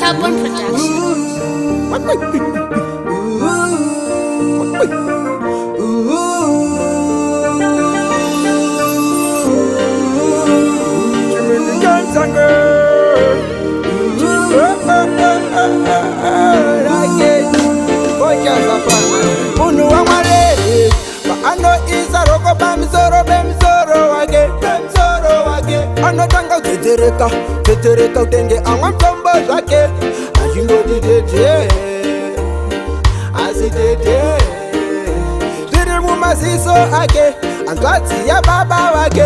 Carbon Productions. Tetereka utenge amwa mtombo zake Ajingodi tete Asitete Tiri mumasiso ake Antwati ya baba wake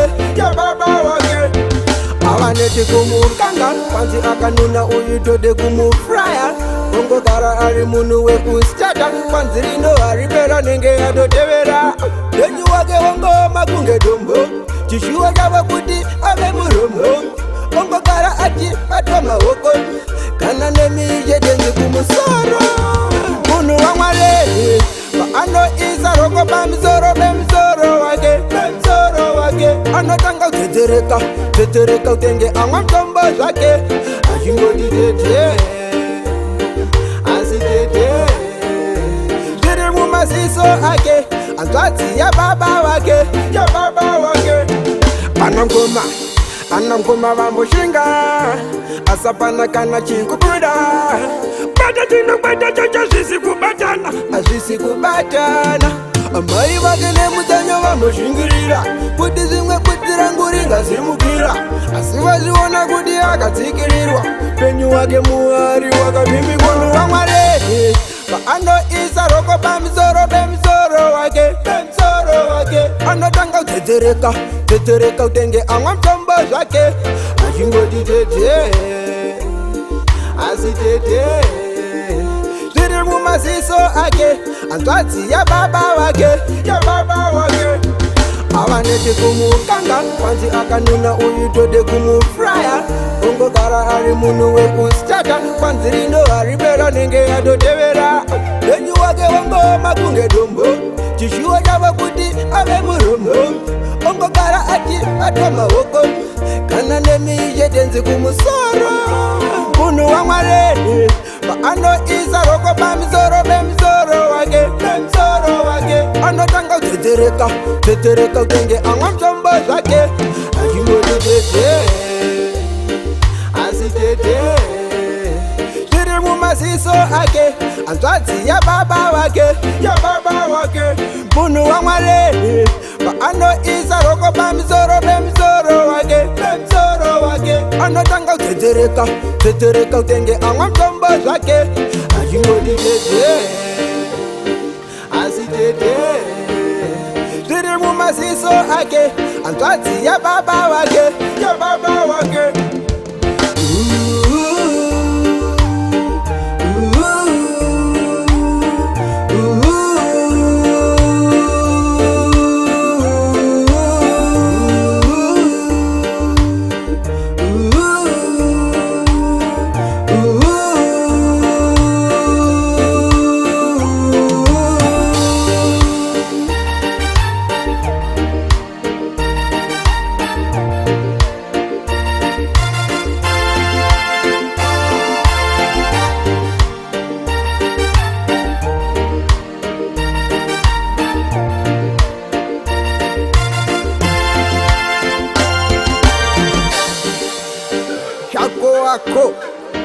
Awaneti kumukanga Panzi akanuna uyutode kumufraya Kongo kara ari munu we ustata Panzi rino ari bera nenge ya dotevera Denyu wake wongo makunge dombo Chishuwa jawa kuti ame muromo Ongo kara ati atoma woko Kana nemi jedenzi kumusoro Munu wangwale Ano isa roko bemzoro wake Ano tanga tetereka utenge amwa mtombo zake Ajingodi tete Asitete Tiri mumasiso ake Antwati ya baba wake Anamkoma vambushinga Asapana kana chikubuda Bata tino bata chacha Azisi kubatana Amai wakene mutanyo vamushingirira Kuti zimwe kutira nguringa zimukira Asivaziona kuti akatikirirwa Penyu wake muhari wakavimbi kunu wangware Ano isa roko bemzoro wake Anotanga tetereka utenge amwa mtombo zake Ajingodi tete Asitete Tiri mumasiso ake Antwati ya baba wake Awaneti kumukanga Panzi akanuna uyutode kumufraya Kongo kara ari munu we ustata Panzi rino ari bera nenge ya dotevera Denyu wake wongo makunge dombo Chishuwa jawa kuti ame muromo Ongo kara ati atoma woko Kana nemi jedenzi kumusoro Munu wangware Ano isa roko bemzoro wake Ano tanga tetereka utenge amwa mtombo zake Ajingodi tete Asitete Tiri mumasiso ake Antwati ya baba wake Munu wangware Ano isa roko bemzoro wake Ano tanga tetereka utenge amwa mtombo zake Ajingodi tete Asitete Tiri mumasiso ake Antwati ya baba wake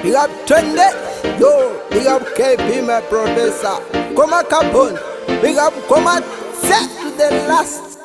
Big up Trende, yo, big up KB my producer. Come on, big up, set to the last.